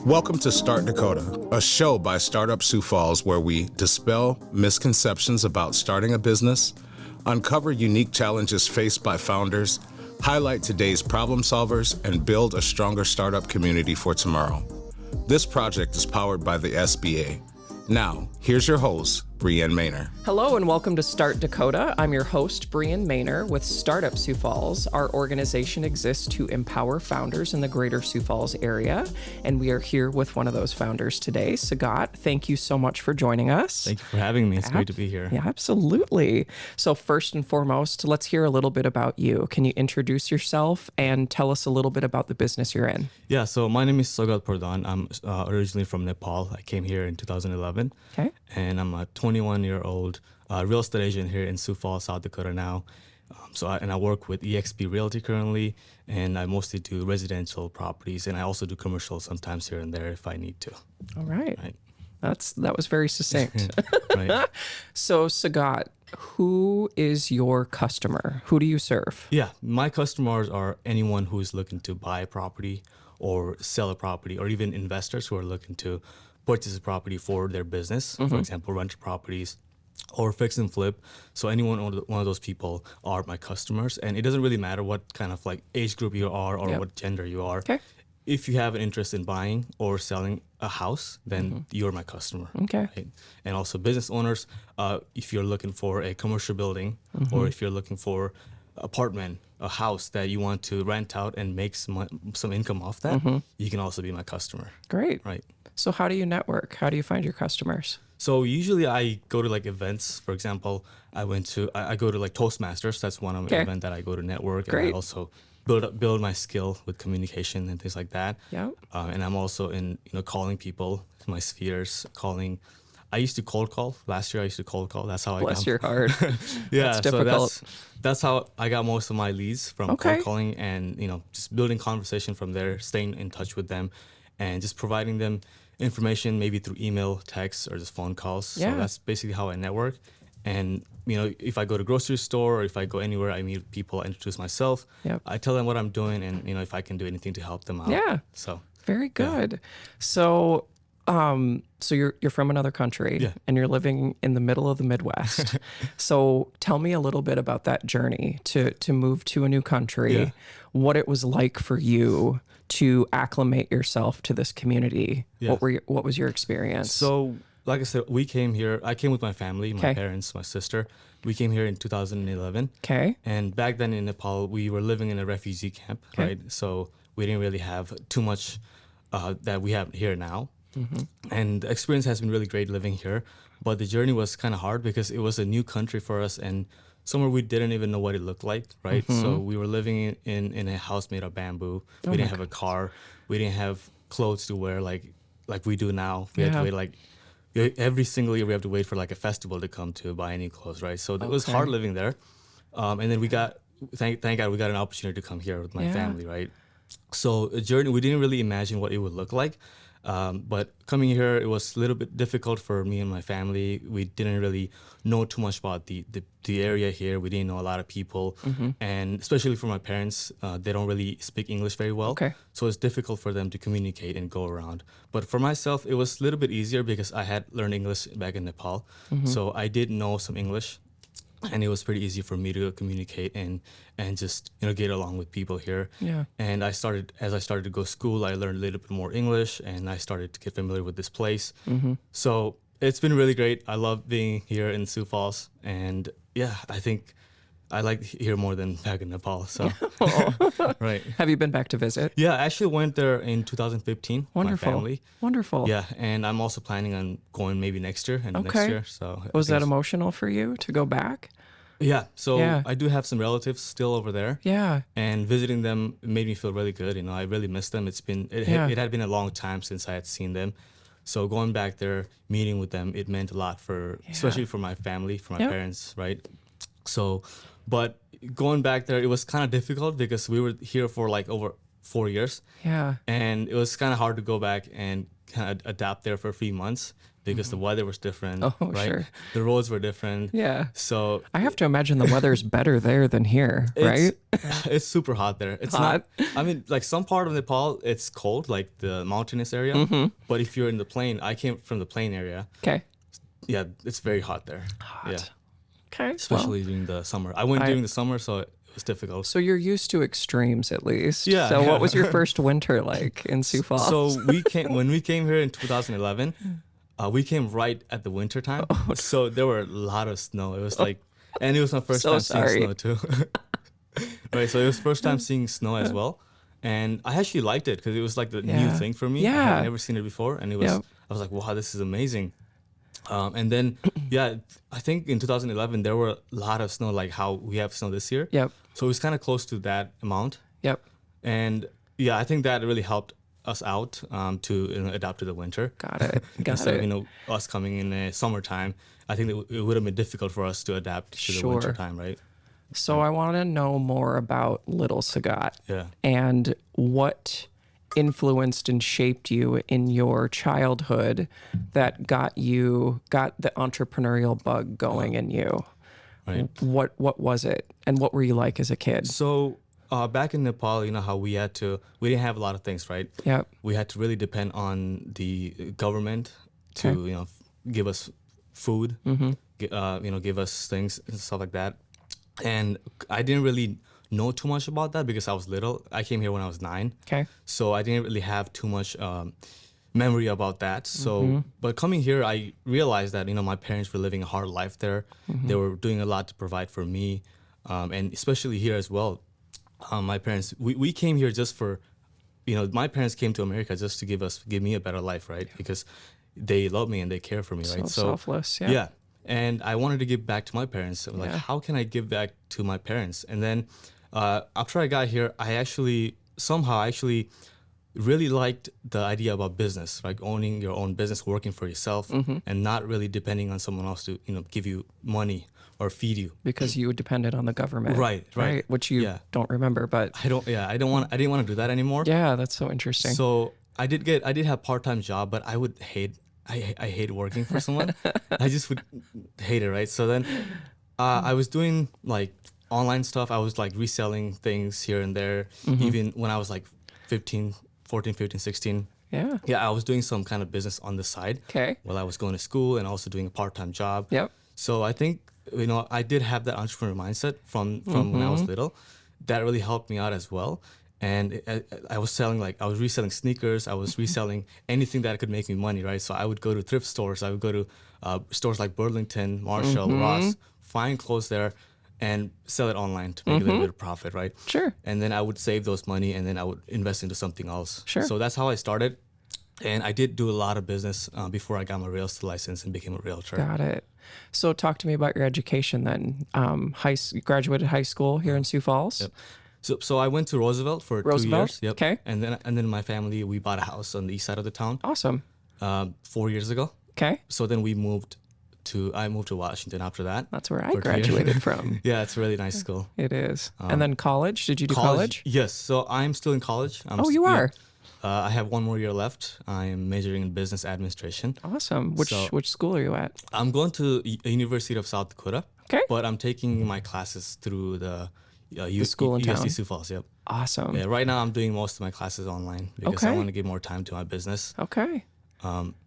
Welcome to Start Dakota, a show by Startup Sioux Falls where we dispel misconceptions about starting a business, uncover unique challenges faced by founders, highlight today's problem solvers, and build a stronger startup community for tomorrow. This project is powered by the SBA. Now, here's your host, Brienne Maner. Hello and welcome to Start Dakota. I'm your host, Brienne Maner with Startup Sioux Falls. Our organization exists to empower founders in the greater Sioux Falls area, and we are here with one of those founders today, Saugat. Thank you so much for joining us. Thank you for having me. It's great to be here. Yeah, absolutely. So first and foremost, let's hear a little bit about you. Can you introduce yourself and tell us a little bit about the business you're in? Yeah, so my name is Saugat Pradhan. I'm originally from Nepal. I came here in 2011. Okay. And I'm a 21-year-old real estate agent here in Sioux Falls, South Dakota now. I work with eXp Realty currently, and I mostly do residential properties, and I also do commercial sometimes here and there if I need to. All right. That was very succinct. Right. So Saugat, who is your customer? Who do you serve? Yeah, my customers are anyone who is looking to buy a property or sell a property, or even investors who are looking to purchase a property for their business, for example, rental properties or fix and flip. So one of those people are my customers, and it doesn't really matter what kind of like age group you are or what gender you are. Okay. If you have an interest in buying or selling a house, then you're my customer. Okay. Right? And also business owners, if you're looking for a commercial building or if you're looking for apartment, a house that you want to rent out and make some income off that, you can also be my customer. Great. Right. So how do you network? How do you find your customers? So usually I go to like events. For example, I go to like Toastmasters. That's one of the event that I go to network. Great. And I also build my skill with communication and things like that. Yeah. And I'm also in calling people, my spheres, I used to cold call. Last year I used to cold call. That's how Bless your heart. Yeah, That's difficult. So that's how I got most of my leads from cold calling, and just building conversation from there, staying in touch with them, and just providing them information maybe through email, text, or just phone calls. Yeah. So that's basically how I network. And if I go to grocery store or if I go anywhere, I meet people, I introduce myself. Yep. I tell them what I'm doing, and if I can do anything to help them out. Yeah. So Very good. So you're from another country and you're living in the middle of the Midwest. So tell me a little bit about that journey to move to a new country, what it was like for you to acclimate yourself to this community. Yeah. What was your experience? So, like I said, I came with my family, my parents, my sister. We came here in 2011. Okay. And back then in Nepal, we were living in a refugee camp, right? So we didn't really have too much that we have here now. And the experience has been really great living here. But the journey was kind of hard because it was a new country for us and somewhere we didn't even know what it looked like, right? So we were living in a house made of bamboo. We didn't have a car. We didn't have clothes to wear like we do now. We had to wait every single year we have to wait for like a festival to come to buy any clothes, right? So it was hard living there. And then we got, thank God we got an opportunity to come here with my family, right? So a journey, we didn't really imagine what it would look like. But coming here, it was a little bit difficult for me and my family. We didn't really know too much about the area here. We didn't know a lot of people. And especially for my parents, they don't really speak English very well. Okay. So it's difficult for them to communicate and go around. But for myself, it was a little bit easier because I had learned English back in Nepal. So I did know some English. And it was pretty easy for me to communicate and just get along with people here. Yeah. And as I started to go to school, I learned a little bit more English, and I started to get familiar with this place. So it's been really great. I love being here in Sioux Falls, and I think I like here more than back in Nepal. So right. Have you been back to visit? Yeah, I actually went there in 2015. Wonderful. My family. Wonderful. Yeah, and I'm also planning on going maybe next year and next year. So was that emotional for you to go back? Yeah, so I do have some relatives still over there. Yeah. And visiting them made me feel really good. I really miss them. It had been a long time since I had seen them. So going back there, meeting with them, it meant a lot especially for my family, for my parents, right? So, but going back there, it was kind of difficult because we were here for like over 4 years. Yeah. And it was kind of hard to go back and kind of adapt there for a few months because the weather was different, Oh, right? sure. The roads were different. Yeah. So I have to imagine the weather's better there than here, right? it's super hot there. It's Hot. not, I mean, like some part of Nepal, it's cold, like the mountainous area. Mm-hmm. But if you're in the plain, I came from the plain area. Okay. Yeah, it's very hot there. Hot. Yeah, Okay. especially during the summer. I went during the summer, so it was difficult. So you're used to extremes at least. Yeah, So yeah. what was your first winter like in Sioux Falls? So when we came here in 2011, we came right at the winter time. So there were a lot of snow. It was like, and it was my first So time sorry. seeing snow too. Right, so it was first time seeing snow as well, and I actually liked it because it was like the new Yeah. thing for me. I Yeah. had never seen it before, and it was Yep. I was like, wow, this is amazing. And then yeah, I think in 2011 there were a lot of snow, like how we have snow this year. Yep. So it was kind of close to that amount. Yep. And yeah, I think that really helped us out to adapt to the winter. Got it. Got Instead it. of us coming in the summertime, I think it would have been difficult for us to adapt to the Sure. winter time, right? So I want to know more about Little Saugat Yeah. and what influenced and shaped you in your childhood that got the entrepreneurial bug going in you. Right. What was it, and what were you like as a kid? So back in Nepal, you know how we didn't have a lot of things, right? Yep. We had to really depend on the government to Okay. give us food, give us things and stuff like that. And I didn't really know too much about that because I was little. I came here when I was 9. Okay. So I didn't really have too much memory about that. So, but coming here, I realized that my parents were living a hard life there. They were doing a lot to provide for me, and especially here as well. My parents, we came here just for, my parents came to America just to give me a better life, right? Because they love me and they care for me, right? So selfless. Yeah. Yeah. And I wanted to give back to my parents. I'm like, Yeah. how can I give back to my parents? And then after I got here, I actually really liked the idea about business, like owning your own business, working for yourself, and not really depending on someone else to give you money or feed you. Because you depended on the government. Right. Which you Yeah. don't remember, but I didn't want to do that anymore. yeah, that's so interesting. So I did have part-time job, but I would I hate working for someone. I just would hate it, right? So then I was doing like online stuff. I was like reselling things here and there, even when I was like 14, 15, 16. Yeah. Yeah, I was doing some kind of business on the side Okay. while I was going to school and also doing a part-time job. Yep. So I think, I did have that entrepreneur mindset from when I was little. That really helped me out as well. And I was reselling sneakers. I was reselling anything that could make me money, right? So I would go to thrift stores. I would go to stores like Burlington, Marshall, Ross, find clothes there, and sell it online to make a little bit of profit, right? Sure. And then I would save those money, and then I would invest into something else. Sure. So that's how I started. And I did do a lot of business before I got my real estate license and became a realtor. Got it. So talk to me about your education then. You graduated high school here in Sioux Falls. Yep. So I went to Roosevelt for 2 Roosevelt? years. Yep. Okay. And then my family, we bought a house on the east side of the town Awesome. 4 years ago. Okay. So then I moved to Washington after that. That's where I for 2 years. graduated from. Yeah, it's a really nice school. It is. And then college? Did you do college? Yes. So I'm still in college. You are? I have 1 more year left. I am majoring in business administration. Awesome. Which school are you at? I'm going to University of South Dakota. Okay. But I'm taking my classes through the school in USD town. Sioux Falls. Yep. Awesome. Yeah. Right now, I'm doing most of my classes online because I Okay. want to give more time to my business. Okay.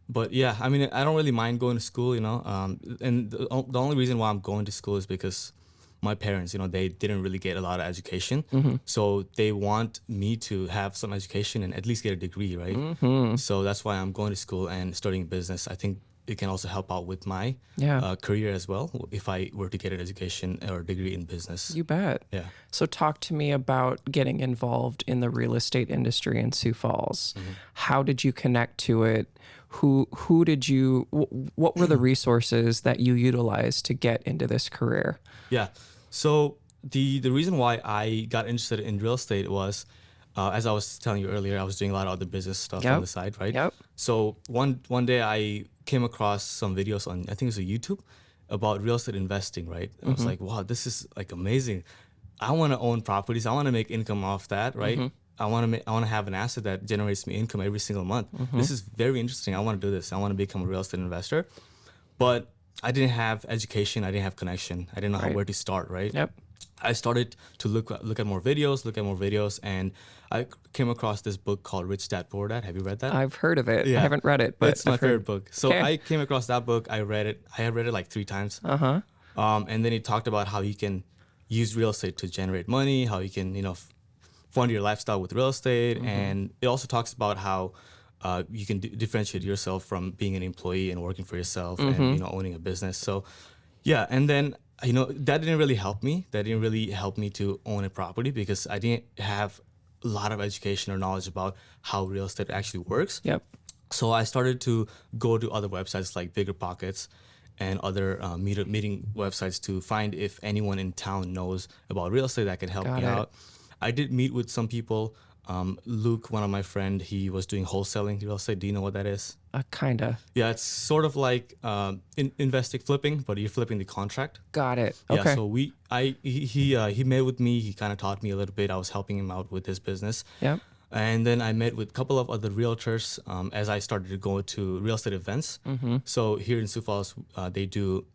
But yeah, I mean, I don't really mind going to school, and the only reason why I'm going to school is because my parents, they didn't really get a lot of education. So they want me to have some education and at least get a degree, right? So that's why I'm going to school and starting a business. I think it can also help out with my career as well if I were to get an education or a degree in business. You bet. Yeah. So talk to me about getting involved in the real estate industry in Sioux Falls. How did you connect to it? What were the resources that you utilized to get into this career? Yeah. So the reason why I got interested in real estate was, as I was telling you earlier, I was doing a lot of other business stuff on the side, right? Yep. So one day I came across some videos on, I think it was YouTube, about real estate investing, right? I was like, wow, this is like amazing. I want to own properties. I want to make income off that, right? I want to have an asset that generates me income every single month. This is very interesting. I want to do this. I want to become a real estate investor. But I didn't have education. I didn't have connection. I didn't know where to start, right? Yep. I started to look at more videos, and I came across this book called Rich Dad Poor Dad. Have you read that? I've heard of it. Yeah. I haven't read it, but it's my favorite book. So Okay. I came across that book. I read it. I had read it like 3 times. And then it talked about how you can use real estate to generate money, how you can, fund your lifestyle with real estate. And it also talks about how you can differentiate yourself from being an employee and working for yourself and, owning a business. So, yeah. And then, that didn't really help me. That didn't really help me to own a property because I didn't have a lot of education or knowledge about how real estate actually works. Yep. So I started to go to other websites like Bigger Pockets and other meeting websites to find if anyone in town knows about real estate that can help me out. I did meet with some people. Luke, one of my friend, he was doing wholesaling real estate. Do you know what that is? Kinda. Yeah, it's sort of like investing flipping, but you're flipping the contract. Got it. Yeah, Okay. so he met with me. He kind of taught me a little bit. I was helping him out with his business. Yep. And then I met with a couple of other realtors as I started to go to real estate events. So here in Sioux Falls, they do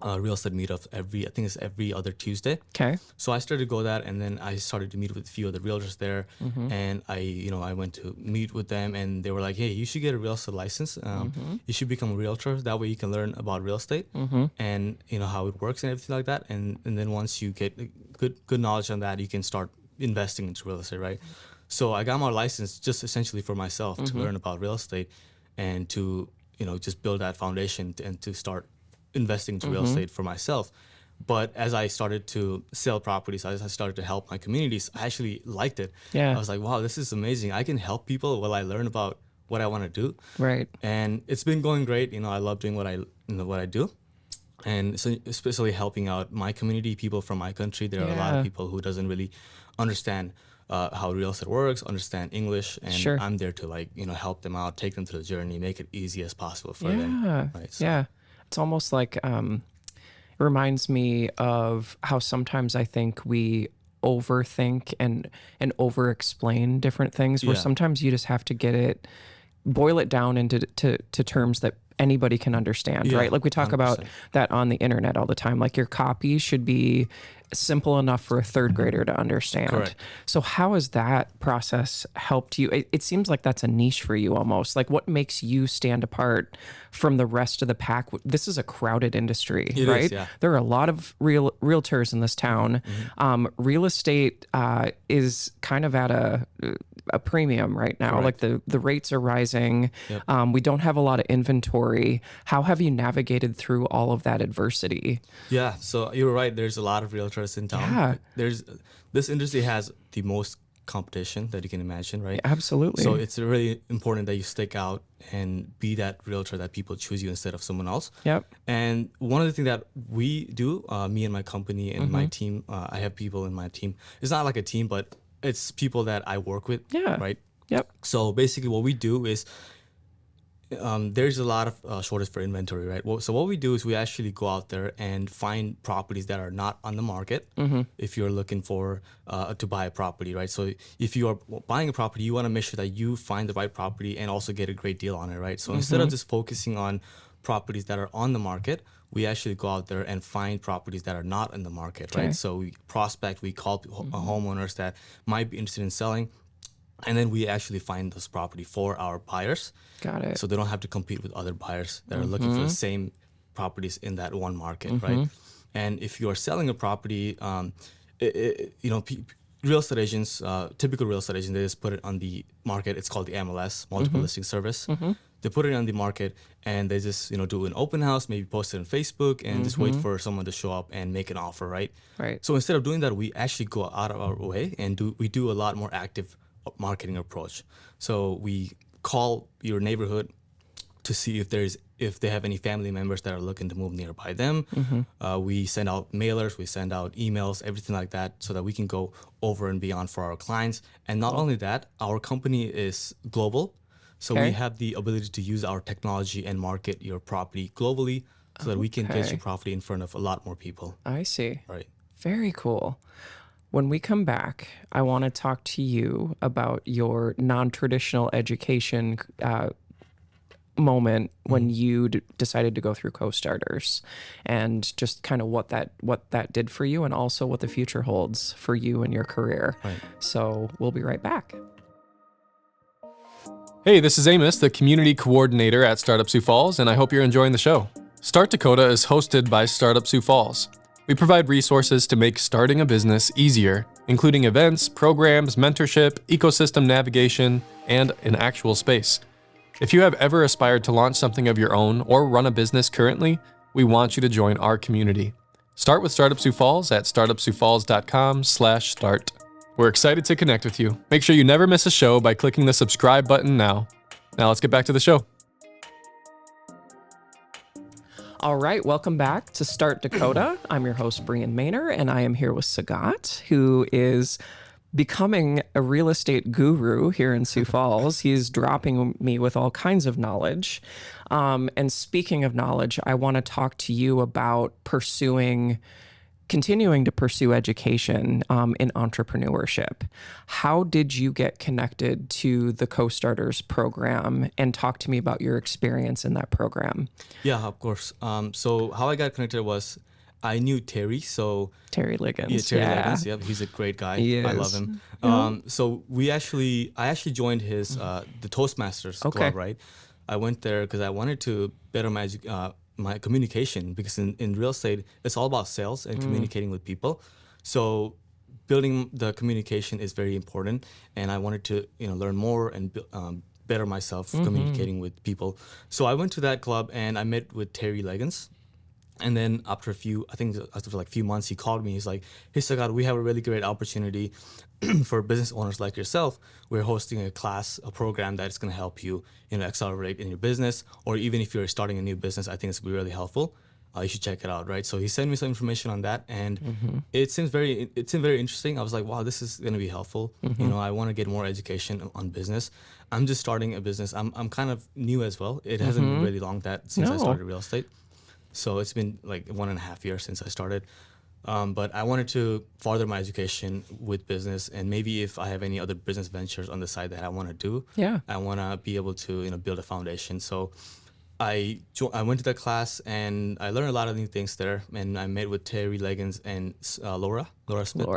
real estate meetups every other Tuesday. Okay. So I started to go that, and then I started to meet with a few other realtors there, and I went to meet with them, and they were like, "Hey, you should get a real estate license. You should become a realtor. That way you can learn about real estate and how it works and everything like that. And then once you get good knowledge on that, you can start investing into real estate, right?" So I got my license just essentially for myself to learn about real estate and to just build that foundation and to start investing into real estate for myself. But as I started to sell properties, as I started to help my communities, I actually liked it. Yeah. I was like, wow, this is amazing. I can help people while I learn about what I want to do. Right. And it's been going great. I love doing what I do. And so especially helping out my community, people from my country. There are a lot of people who doesn't really understand how real estate works, understand English, and Sure. I'm there to help them out, take them through the journey, make it easy as possible for them. Yeah. Right. So, Yeah. It's almost like it reminds me of how sometimes I think we overthink and over explain different things where Yeah. sometimes you just have to boil it down into to terms that anybody can understand, Yeah, right? Like we talk about 100%. that on the internet all the time. Like your copy should be simple enough for a third grader to understand. Correct. So how has that process helped you? It seems like that's a niche for you almost. Like what makes you stand apart from the rest of the pack? This is a crowded industry, It is, right? yeah. There are a lot of realtors in this town. Real estate is kind of at a premium right now. Correct. Like the rates are rising. We don't have a lot of inventory. How have you navigated through all of that adversity? Yeah, so you're right. There's a lot of realtors in town. Yeah. This industry has the most competition that you can imagine, right? Absolutely. So it's really important that you stick out and be that realtor that people choose you instead of someone else. Yep. And one of the things that we do, me and my company and my team, I have people in my team. It's not like a team, but it's people that I work with. Yeah. Right. Yep. So basically, what we do is there's a lot of shortage for inventory, right? So what we do is we actually go out there and find properties that are not on the market. If you're looking for to buy a property, right? So if you are buying a property, you want to make sure that you find the right property and also get a great deal on it, right? So instead of just focusing on properties that are on the market, we actually go out there and find properties that are not in the market, Okay. right? So we prospect, we call homeowners that might be interested in selling. And then we actually find this property for our buyers. Got it. So they don't have to compete with other buyers that are looking for the same properties in that one market, right? And if you are selling a property, real estate agents, typical real estate agents, they just put it on the market. It's called the MLS, Multiple Listing Service. They put it on the market and they just do an open house, maybe post it on Facebook, and just wait for someone to show up and make an offer, right? Right. So instead of doing that, we actually go out of our way and we do a lot more active marketing approach. So we call your neighborhood to see if they have any family members that are looking to move nearby them. We send out mailers, we send out emails, everything like that, so that we can go over and beyond for our clients. And not only that, our company is global, so Okay. we have the ability to use our technology and market your property globally, so that we can get Okay. your property in front of a lot more people. I see. Right. Very cool. When we come back, I want to talk to you about your non-traditional education moment when you decided to go through Co-Starters, and just kind of what that did for you, and also what the future holds for you and your career. Right. So we'll be right back. Hey, this is Amos, the Community Coordinator at Startup Sioux Falls, and I hope you're enjoying the show. Start Dakota is hosted by Startup Sioux Falls. We provide resources to make starting a business easier, including events, programs, mentorship, ecosystem navigation, and an actual space. If you have ever aspired to launch something of your own or run a business currently, we want you to join our community. Start with Startup Sioux Falls at startupsiouxfalls.com/start. We're excited to connect with you. Make sure you never miss a show by clicking the subscribe button now. Now let's get back to the show. All right, welcome back to Start Dakota. I'm your host, Brienne Maner, and I am here with Saugat, who is becoming a real estate guru here in Sioux Falls. He's dropping me with all kinds of knowledge. And speaking of knowledge, I want to talk to you about continuing to pursue education in entrepreneurship. How did you get connected to the Co-Starters program? And talk to me about your experience in that program. Yeah, of course. So how I got connected was I knew Terry. Terry Liggins. Yeah, Terry Liggins. Yeah, he's a great guy. He I is. love him. So I actually joined his the Toastmasters club. Right. I went there because I wanted to better my communication, because in real estate it's all about sales and communicating with people. So building the communication is very important, and I wanted to learn more and better myself communicating with people. So I went to that club and I met with Terry Liggins. And then after a few months, he called me. He's like, "Hey, Saugat, we have a really great opportunity for business owners like yourself. We're hosting a program that's going to help you, accelerate in your business, or even if you're starting a new business, I think it's really helpful. You should check it out, right?" So he sent me some information on that, and it seemed very interesting. I was like, "Wow, this is going to be helpful." I want to get more education on business. I'm just starting a business. I'm kind of new as well. It hasn't been really long since I started real estate. So it's been like 1.5 years since I started. But I wanted to further my education with business, and maybe if I have any other business ventures on the side that I want to do, I want to be able to build a foundation. So I went to the class and I learned a lot of new things there. And I met with Terry Liggins and Laura Smith.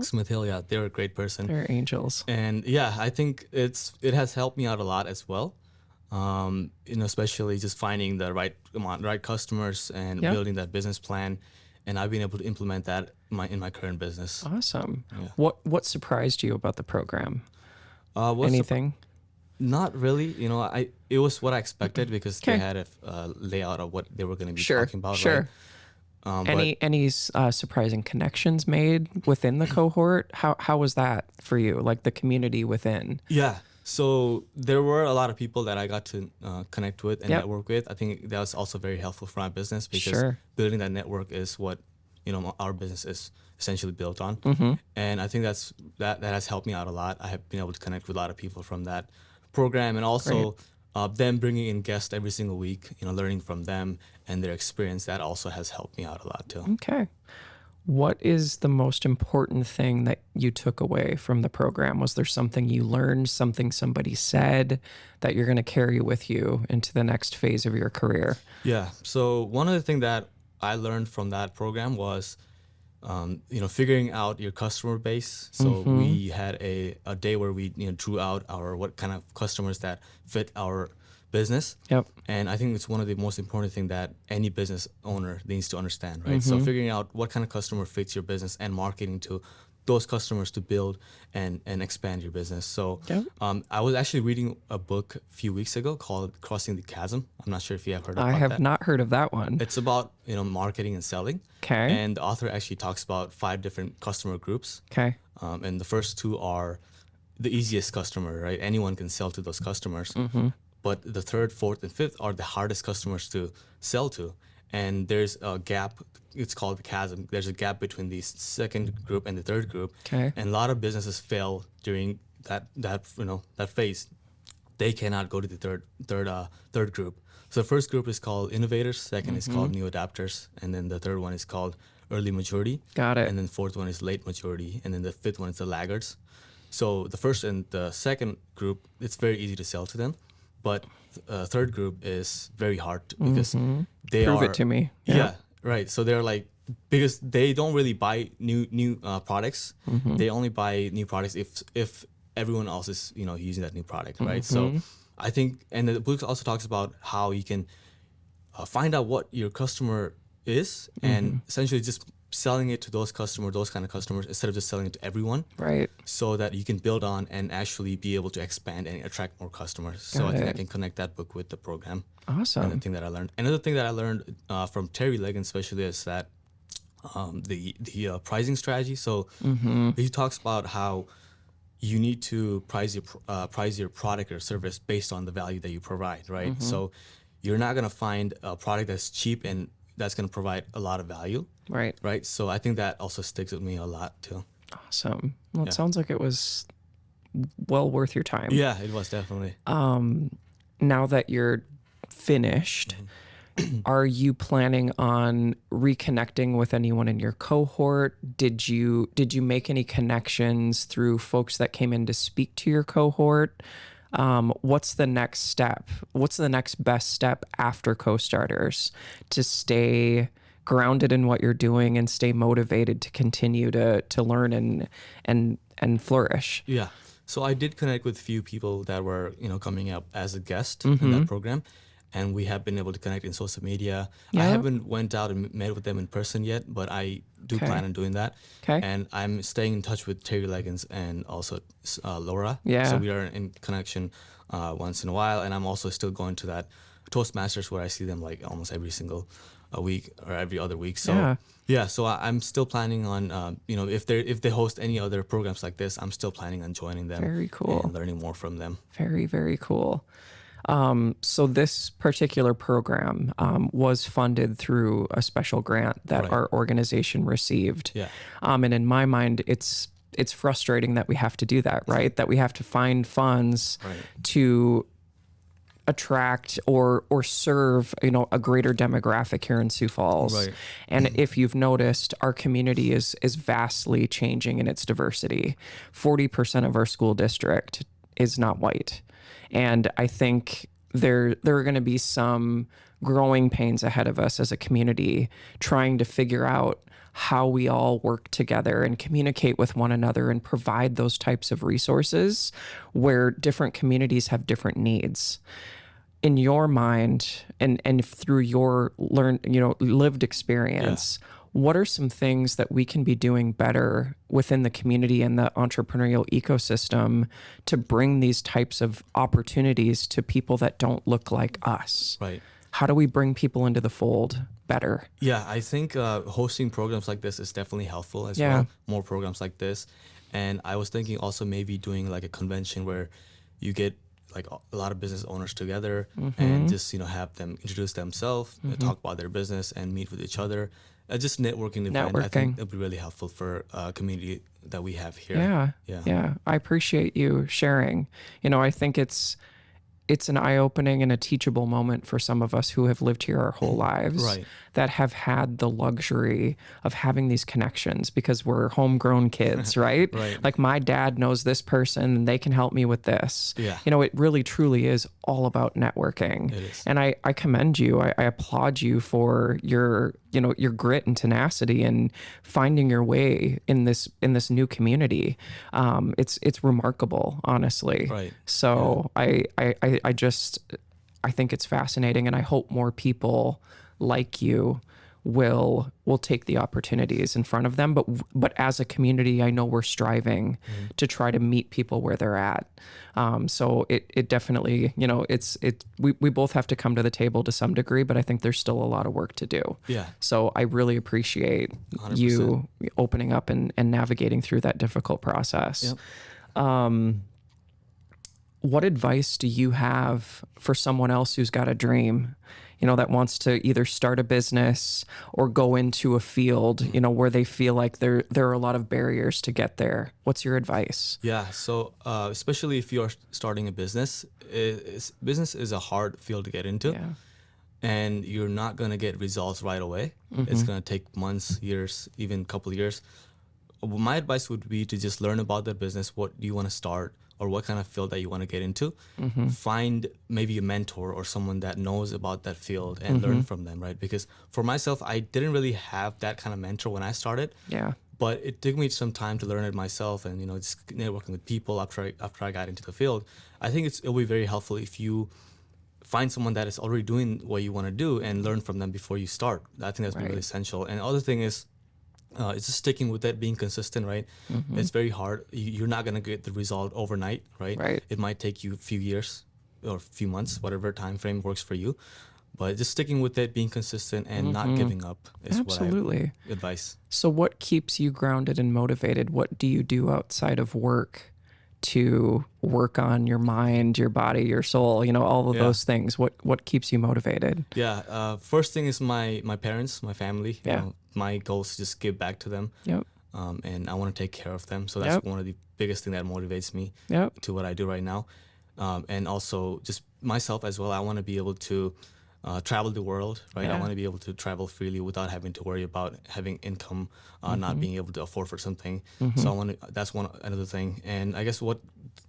Smith Hill, yeah, they're a great person. They're angels. And yeah, I think it has helped me out a lot as well. Especially just finding the right customers and building that business plan, and I've been able to implement that in my current business. Awesome. Yeah. What surprised you about the program? Anything? Not really. It was what I expected, because they had a layout of what they were going to be talking about. Sure. Right? Any surprising connections made within the cohort? How was that for you? Like the community within? Yeah. So there were a lot of people that I got to connect with and network with. I think that was also very helpful for my business, because building that network is what our business is essentially built on. And I think that has helped me out a lot. I have been able to connect with a lot of people from that program, and also them bringing in guests every single week. Learning from them and their experience, that also has helped me out a lot too. Okay. What is the most important thing that you took away from the program? Was there something you learned, something somebody said that you're going to carry with you into the next phase of your career? Yeah. So one of the things that I learned from that program was, figuring out your customer base. So we had a day where we drew out what kind of customers that fit our business. Yep. And I think it's one of the most important things that any business owner needs to understand, right? So figuring out what kind of customer fits your business and marketing to those customers to build and expand your business. So I was actually reading a book a few weeks ago called Crossing the Chasm. I'm not sure if you have heard of it. I have not heard of that one. It's about marketing and selling. Okay. And the author actually talks about 5 different customer groups. Okay. And the first 2 are the easiest customer, right? Anyone can sell to those customers. But the 3rd, 4th, and 5th are the hardest customers to sell to. And there's a gap. It's called the chasm. There's a gap between the second group and the 3rd group. Okay. And a lot of businesses fail during that phase. They cannot go to the third group. So the first group is called innovators. Second is called new adapters, and then the third one is called early maturity. Got it. And then the fourth one is late maturity. And then the fifth one is the laggards. So the first and the second group, it's very easy to sell to them. But third group is very hard because they Prove are... it to me. Yeah, right. So they're like, because they don't really buy new products. They only buy new products if everyone else is, using that new product, right? So I think, and the book also talks about how you can find out what your customer is and essentially just selling it to those kind of customers, instead of just selling it to everyone. Right. So that you can build on and actually be able to expand and attract more customers. So I think I can connect that book with the program. Awesome. And the thing that I learned. Another thing that I learned from Terry Leggins especially is that the pricing strategy. So he talks about how you need to price your product or service based on the value that you provide, right? So you're not gonna find a product that's cheap and that's gonna provide a lot of value, right? So I think that also sticks with me a lot too. Awesome. Well, it sounds like it was well worth your time. Yeah, it was definitely. Now that you're finished, are you planning on reconnecting with anyone in your cohort? Did you make any connections through folks that came in to speak to your cohort? What's the next step? What's the next best step after co-starters to stay grounded in what you're doing and stay motivated to continue to learn and flourish? Yeah. So I did connect with a few people that were, coming up as a guest in that program. And we have been able to connect in social media. I haven't went out and met with them in person yet, but I do plan on doing that. Okay. And I'm staying in touch with Terry Leggins and also Laura. Yeah. So we are in connection once in a while. And I'm also still going to that Toastmasters where I see them like almost every single week or every other week. So so I'm still planning on, if they host any other programs like this, I'm still planning on joining them. Very cool. And learning more from them. Very, very cool. So this particular program was funded through a special grant that our organization received. Yeah. And in my mind, it's frustrating that we have to do that, right? That we have to find funds to attract or serve, a greater demographic here in Sioux Falls. Right. And if you've noticed, our community is vastly changing in its diversity. 40% of our school district is not white. And I think there are going to be some growing pains ahead of us as a community, trying to figure out how we all work together and communicate with one another and provide those types of resources where different communities have different needs. In your mind and through your lived experience, what are some things that we can be doing better within the community and the entrepreneurial ecosystem to bring these types of opportunities to people that don't look like us? Right. How do we bring people into the fold better? Yeah, I think hosting programs like this is definitely helpful as well. More programs like this. And I was thinking also maybe doing like a convention where you get like a lot of business owners together and just, have them introduce themselves, talk about their business and meet with each other. Just networking event. I think it'll be really helpful for a community that we have here. Yeah. I appreciate you sharing. I think it's an eye-opening and a teachable moment for some of us who have lived here our whole lives that have had the luxury of having these connections because we're homegrown kids, right? Like my dad knows this person and they can help me with this. It really truly is all about networking. It is. And I commend you. I applaud you for your grit and tenacity and finding your way in this new community. It's remarkable, honestly. So I think it's fascinating, and I hope more people like you will take the opportunities in front of them. But as a community, I know we're striving to try to meet people where they're at. So it definitely, we both have to come to the table to some degree, but I think there's still a lot of work to do. So I really appreciate 100%. You opening up and navigating through that difficult process. What advice do you have for someone else who's got a dream, that wants to either start a business or go into a field, where they feel like there are a lot of barriers to get there? What's your advice? Yeah. So especially if you're starting a business, business is a hard field to get into. and you're not going to get results right away. It's going to take months, years, even a couple of years. My advice would be to just learn about the business. What do you want to start, or what kind of field that you want to get into? Find maybe a mentor or someone that knows about that field and learn from them, right? Because for myself, I didn't really have that kind of mentor when I started. Yeah. But it took me some time to learn it myself, and just networking with people after I got into the field. I think it'll be very helpful if you find someone that is already doing what you want to do and learn from them before you start. I think that's been really essential. And the other thing is, it's just sticking with that, being consistent, right? It's very hard. You're not going to get the result overnight, right? It might take you a few years or a few months, whatever time frame works for you. But just sticking with it, being consistent, and not giving up is what I advise. So what keeps you grounded and motivated? What do you do outside of work to work on your mind, your body, your soul, all of those things? What keeps you motivated? Yeah. First thing is my parents, my family. Yeah. My goal is to just give back to them. Yep. And I want to take care of them. So that's one of the biggest thing that motivates me to what I do right now. And also just myself as well. I want to be able to travel the world, right? Yeah. I want to be able to travel freely without having to worry about having income, not being able to afford for something. So I want to, that's another thing. And I guess what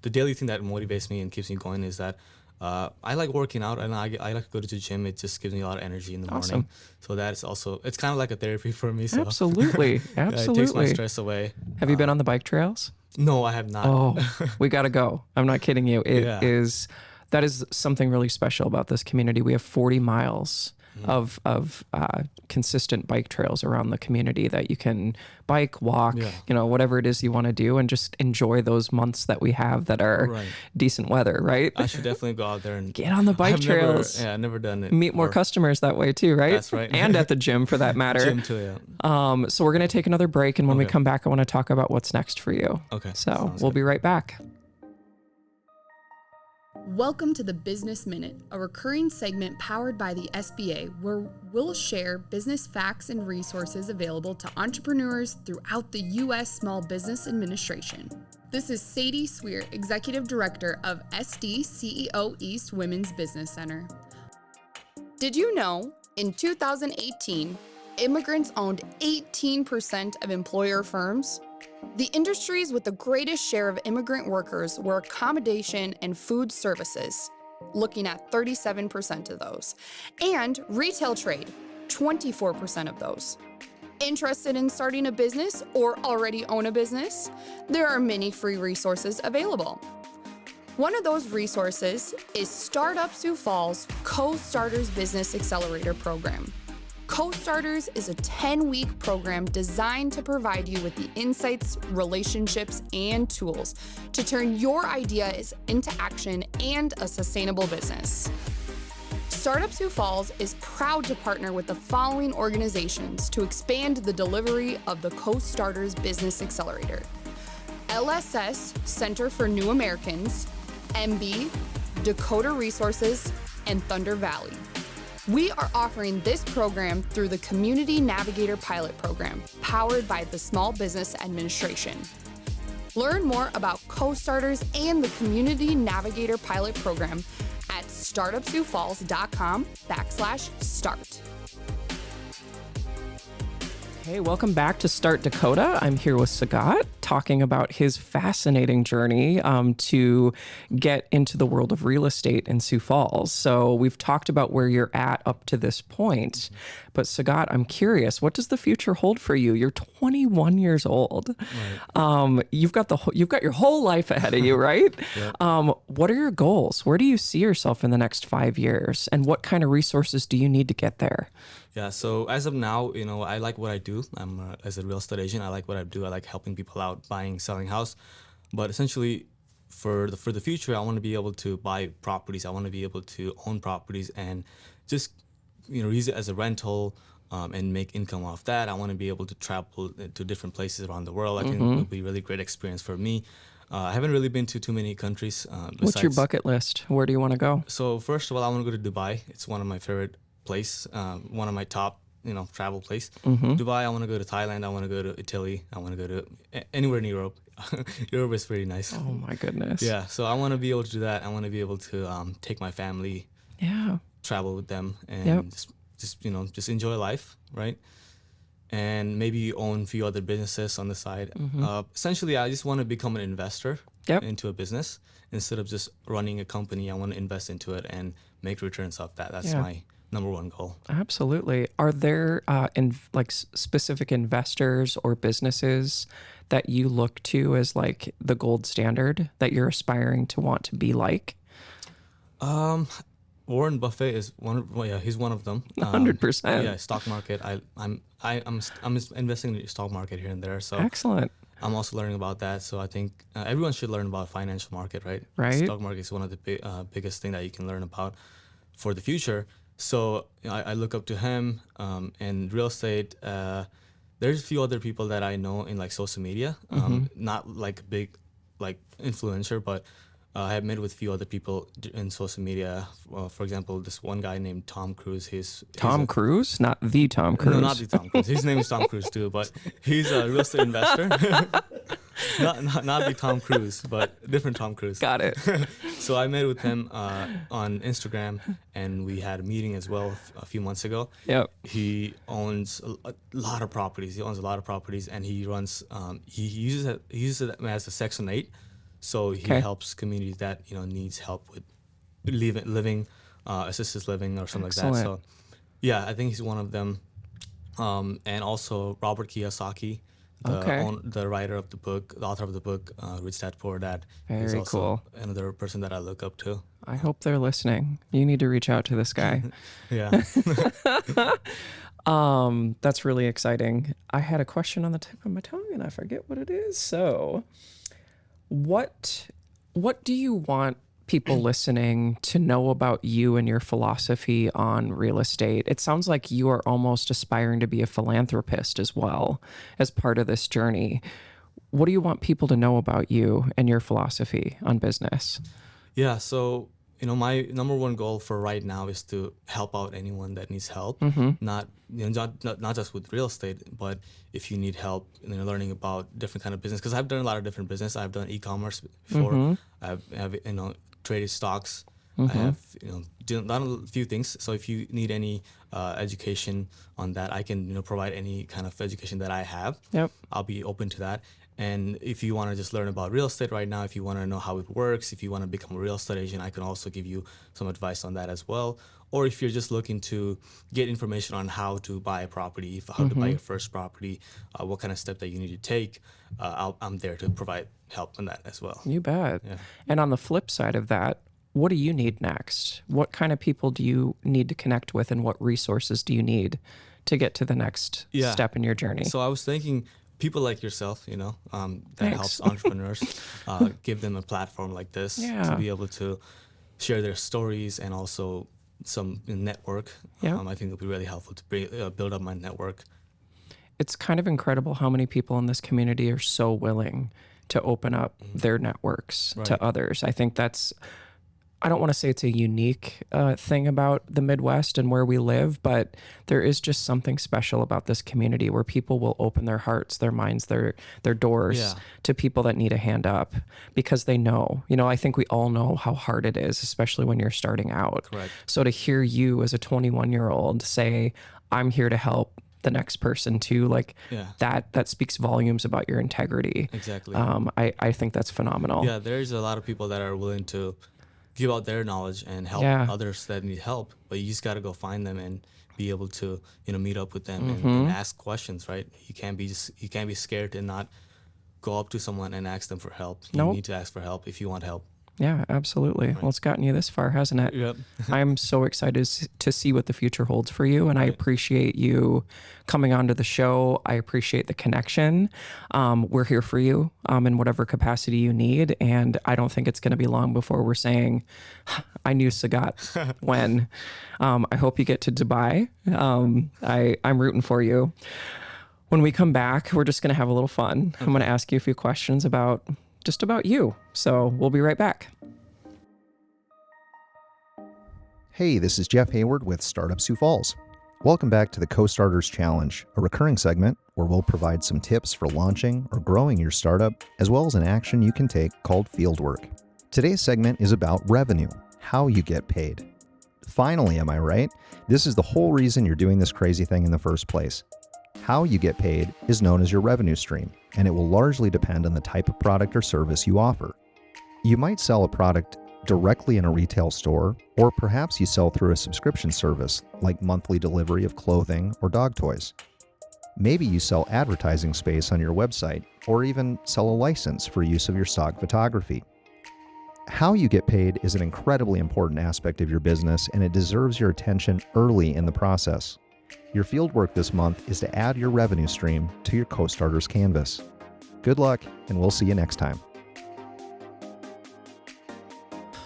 the daily thing that motivates me and keeps me going is that I like working out, and I like to go to the gym. It just gives me a lot of energy in the morning. So that's also, it's kind of like a therapy for me. So Absolutely. it takes my stress away. Have you been on the bike trails? No, I have not. Oh, we got to go. I'm not kidding you. That is something really special about this community. We have 40 miles of consistent bike trails around the community that you can bike, walk, whatever it is you want to do, and just enjoy those months that we have that are decent weather, right? I should definitely go out there and get on the bike trails. I've never done it. Meet more customers that way too, right? That's right. And at the gym for that matter. Gym too, yeah. So we're going to take another break, and when we come back, I want to talk about what's next for you. Okay. So we'll be right back. Welcome to the Business Minute, a recurring segment powered by the SBA, where we'll share business facts and resources available to entrepreneurs throughout the U.S. Small Business Administration. This is Sadie Sweer, Executive Director of SD CEO East Women's Business Center. Did you know, in 2018, immigrants owned 18% of employer firms? The industries with the greatest share of immigrant workers were accommodation and food services, looking at 37% of those, and retail trade, 24% of those. Interested in starting a business or already own a business? There are many free resources available. One of those resources is Startup Sioux Falls CO.STARTERS Business Accelerator Program. CO.STARTERS is a 10-week program designed to provide you with the insights, relationships, and tools to turn your ideas into action and a sustainable business. Startup Sioux Falls is proud to partner with the following organizations to expand the delivery of the CO.STARTERS Business Accelerator: LSS, Center for New Americans, MB, Dakota Resources, and Thunder Valley. We are offering this program through the Community Navigator Pilot Program, powered by the Small Business Administration. Learn more about CO.STARTERS and the Community Navigator Pilot Program at startupsiouxfalls.com/start. Hey, welcome back to Start Dakota. I'm here with Saugat, talking about his fascinating journey to get into the world of real estate in Sioux Falls. So we've talked about where you're at up to this point, but Saugat, I'm curious, what does the future hold for you? You're 21 years old. Right. You've got your whole life ahead of you, right? What are your goals? Where do you see yourself in the next 5 years, and what kind of resources do you need to get there? Yeah, so as of now, I like what I do. I'm as a real estate agent, I like what I do. I like helping people out, buying, selling house. But essentially, for the future, I want to be able to buy properties. I want to be able to own properties and just use it as a rental and make income off that. I want to be able to travel to different places around the world. I think it would be a really great experience for me. I haven't really been to too many countries. What's your bucket list? Where do you want to go? So first of all, I want to go to Dubai. It's one of my favorite place, one of my top travel place. Dubai. I want to go to Thailand. I want to go to Italy. I want to go to anywhere in Europe. Europe is pretty nice. Oh my goodness. Yeah, so I want to be able to do that. I want to be able to take my family travel with them and Yep. just enjoy life, right? And maybe own a few other businesses on the side. Essentially, I just want to become an investor Yep. into a business instead of just running a company. I want to invest into it and make returns off that. That's Yeah. my number one goal. Absolutely. Are there specific investors or businesses that you look to as like the gold standard that you're aspiring to want to be like? Warren Buffett is he's one of them. 100%. Yeah, stock market. I'm investing in the stock market here and there. So Excellent. I'm also learning about that. So I think everyone should learn about financial market, right? Right. Stock market is one of the biggest thing that you can learn about for the future. So I look up to him. And real estate. There's a few other people that I know in like social media. Not like big, like influencer, but I have met with a few other people in social media. For example, this one guy named Tom Cruise. He's Tom Cruise, not the Tom Cruise. No, not the Tom Cruise. His name is Tom Cruise too, but he's a real estate investor. not the Tom Cruise, but different Tom Cruise. Got it. So I met with him on Instagram, and we had a meeting as well a few months ago. Yep. He owns a lot of properties. And he runs. He uses it as a Section 8. So he helps communities that needs help with living, assisted living or something like that. So yeah, I think he's one of them. And also Robert Kiyosaki, the writer of the book, the author of the book, Rich Dad Poor Dad. He's Very also cool. another person that I look up to. I hope they're listening. You need to reach out to this guy. Yeah. That's really exciting. I had a question on the tip of my tongue and I forget what it is. So what do you want people listening to know about you and your philosophy on real estate? It sounds like you are almost aspiring to be a philanthropist as well as part of this journey. What do you want people to know about you and your philosophy on business? Yeah, so my number one goal for right now is to help out anyone that needs help. Not just with real estate, but if you need help learning about different kind of business. Because I've done a lot of different business. I've done e-commerce before. I've traded stocks. I have done a few things. So if you need any education on that, I can provide any kind of education that I have. Yep. I'll be open to that. And if you want to just learn about real estate right now, if you want to know how it works, if you want to become a real estate agent, I can also give you some advice on that as well. Or if you're just looking to get information on how to buy a property, how to buy your first property, what kind of step that you need to take, I'm there to provide help on that as well. You bet. Yeah. And on the flip side of that, what do you need next? What kind of people do you need to connect with and what resources do you need to get to the next step in your journey? So I was thinking people like yourself, that Thanks. helps entrepreneurs, give them a platform like this to be able to share their stories and also some network. I think it'll be really helpful to build up my network. It's kind of incredible how many people in this community are so willing to open up their networks to others. I think I don't want to say it's a unique thing about the Midwest and where we live, but there is just something special about this community where people will open their hearts, their minds, their doors to people that need a hand up because they know. I think we all know how hard it is, especially when you're starting out. Correct. So to hear you as a 21-year-old say, I'm here to help the next person too, that speaks volumes about your integrity. Exactly. I think that's phenomenal. Yeah, there's a lot of people that are willing to give out their knowledge and help others that need help, but you just got to go find them and be able to meet up with them and ask questions, right? You can't be scared and not go up to someone and ask them for help. You need to ask for help if you want help. Yeah, absolutely. Right. Well, it's gotten you this far, hasn't it? Yep. I'm so excited to see what the future holds for you, and I appreciate you coming onto the show. I appreciate the connection. We're here for you in whatever capacity you need, and I don't think it's going to be long before we're saying, I knew Saugat when. I hope you get to Dubai. I'm rooting for you. When we come back, we're just going to have a little fun. I'm going to ask you a few questions about you. So we'll be right back. Hey, this is Jeff Hayward with Startup Sioux Falls. Welcome back to the Co-Starters Challenge, a recurring segment where we'll provide some tips for launching or growing your startup, as well as an action you can take called fieldwork. Today's segment is about revenue, how you get paid. Finally, am I right? This is the whole reason you're doing this crazy thing in the first place. How you get paid is known as your revenue stream, and it will largely depend on the type of product or service you offer. You might sell a product directly in a retail store, or perhaps you sell through a subscription service like monthly delivery of clothing or dog toys. Maybe you sell advertising space on your website, or even sell a license for use of your stock photography. How you get paid is an incredibly important aspect of your business, and it deserves your attention early in the process. Your fieldwork this month is to add your revenue stream to your Co-Starters canvas. Good luck, and we'll see you next time.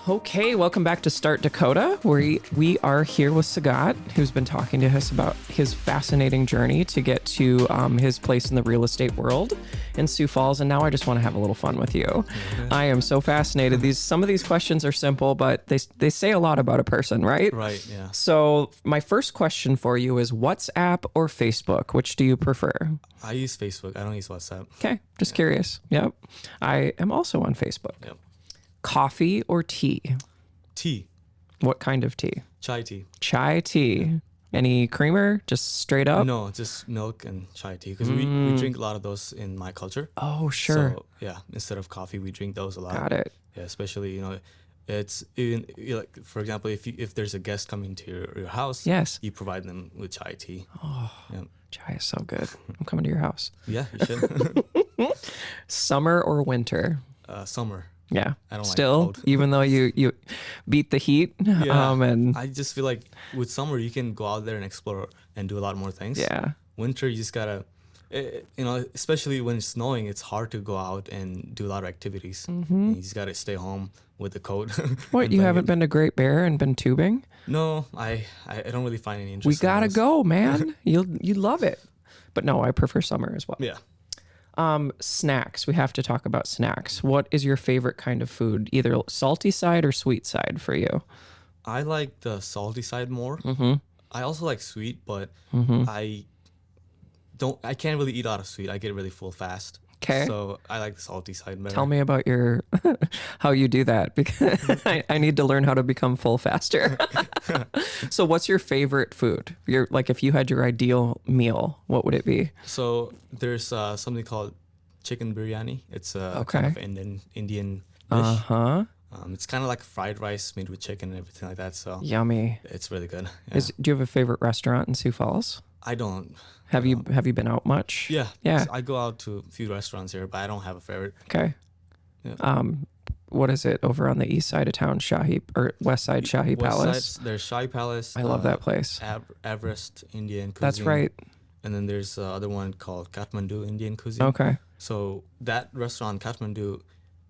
Okay, welcome back to Start Dakota, where we are here with Saugat, who's been talking to us about his fascinating journey to get to his place in the real estate world in Sioux Falls. And now I just want to have a little fun with you. I am so fascinated. Some of these questions are simple, but they say a lot about a person, right? Right, yeah. So my first question for you is WhatsApp or Facebook? Which do you prefer? I use Facebook. I don't use WhatsApp. Okay, just curious. Yep. I am also on Facebook. Yep. Coffee or tea? Tea. What kind of tea? Chai tea. Chai tea. Any creamer? Just straight up? No, just milk and chai tea. Because we drink a lot of those in my culture. Oh, sure. So, yeah, instead of coffee, we drink those a lot. Got it. Yeah, especially, it's even, like, for example, if there's a guest coming to your house, Yes. you provide them with chai tea. Oh, Yeah. chai is so good. I'm coming to your house. Yeah, you should. Summer or winter? Summer. Yeah. I don't like Still, cold. even though you beat the heat. Yeah. And I just feel like with summer, you can go out there and explore and do a lot more things. yeah. Winter, you just gotta, especially when it's snowing, it's hard to go out and do a lot of activities. You just gotta stay home with the coat. What, and you blanket. haven't been to Great Bear and been tubing? No, I don't really find any interest. We in gotta those. go, man. You love it. But no, I prefer summer as well. Yeah. Snacks. We have to talk about snacks. What is your favorite kind of food? Either salty side or sweet side for you? I like the salty side more. I also like sweet, but I can't really eat a lot of sweet. I get really full fast. 'Kay. So I like the salty side better. Tell me about your how you do that, because I need to learn how to become full faster. So what's your favorite food? If you had your ideal meal, what would it be? So there's something called chicken biryani. It's a kind of Indian dish. Uh-huh. It's kind of like fried rice made with chicken and everything like that. So Yummy. it's really good. Yeah. Do you have a favorite restaurant in Sioux Falls? I don't. Have you been out much? Yeah. Yeah. So I go out to a few restaurants here, but I don't have a favorite. Okay. Yeah. What is it over on the east side of town? West side Shahi West Palace. side, there's Shahi Palace. I love that place. Everest Indian cuisine. That's right. And then there's other one called Kathmandu Indian cuisine. Okay. So that restaurant, Kathmandu,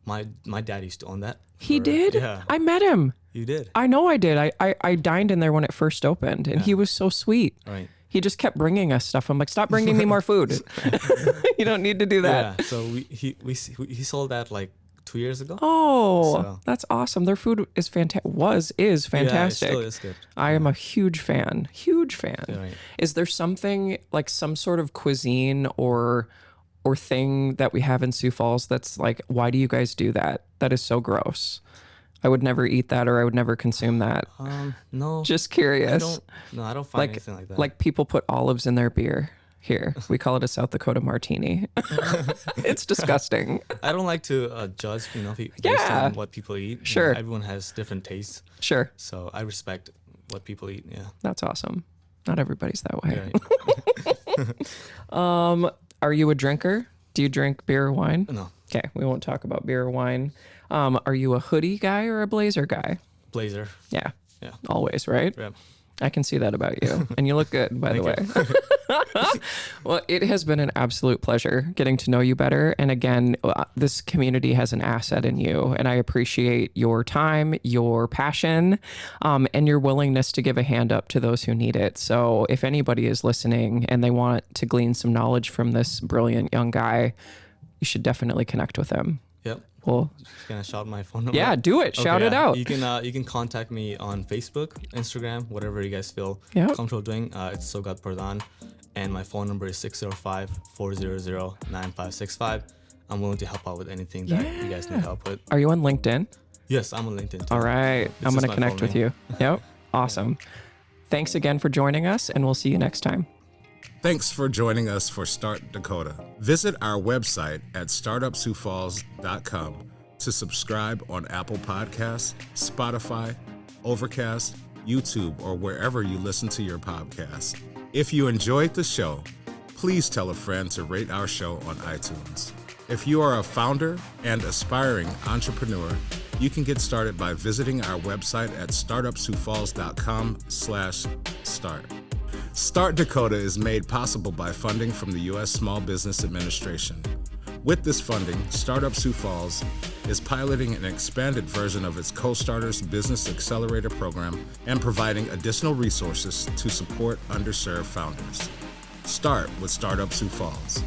my dad used to own that. He did? Yeah. I met him. You did? I know I did. I dined in there when it first opened, and he was so sweet. Right. He just kept bringing us stuff. I'm like, stop bringing me more food. You don't need to do that. Yeah. So he sold that like 2 years ago. Oh, So- that's awesome. Their food is fantastic. Is fantastic. Yeah, it still is good. I am a huge fan. Huge fan. Yeah, right. Is there something like some sort of cuisine or thing that we have in Sioux Falls that's like, why do you guys do that? That is so gross. I would never eat that, or I would never consume that. No. Just curious. I don't find anything like that. Like people put olives in their beer. Here, we call it a South Dakota martini. It's disgusting. I don't like to judge, based Yeah. on what people eat. Sure. Everyone has different tastes, Sure, so I respect what people eat. Yeah. that's awesome. Not everybody's that way. Right. Are you a drinker? Do you drink beer or wine? No. Okay, we won't talk about beer or wine. Are you a hoodie guy or a blazer guy? Blazer. Yeah. Yeah. Always, right? Yeah. I can see that about you. And you look good, by the way. Well, it has been an absolute pleasure getting to know you better. And again, this community has an asset in you. And I appreciate your time, your passion, and your willingness to give a hand up to those who need it. So if anybody is listening and they want to glean some knowledge from this brilliant young guy, you should definitely connect with him. Yep. Well, Can I shout my phone number? yeah, do it. Shout Okay, it yeah. out. You can contact me on Facebook, Instagram, whatever you guys feel Yep. comfortable doing. It's Saugat Pradhan, and my phone number is 605-400-9565. I'm willing to help out with anything that you guys need help with. Are you on LinkedIn? Yes, I'm on LinkedIn too. All right. I'm just going to my connect full with you. Yep. Awesome. Thanks again for joining us, and we'll see you next time. Thanks for joining us for Start Dakota. Visit our website at startupsiouxfalls.com to subscribe on Apple Podcasts, Spotify, Overcast, YouTube, or wherever you listen to your podcasts. If you enjoyed the show, please tell a friend to rate our show on iTunes. If you are a founder and aspiring entrepreneur, you can get started by visiting our website at startupsiouxfalls.com/start. Start Dakota is made possible by funding from the U.S. Small Business Administration. With this funding, Startup Sioux Falls is piloting an expanded version of its Co-Starters Business Accelerator program and providing additional resources to support underserved founders. Start with Startup Sioux Falls.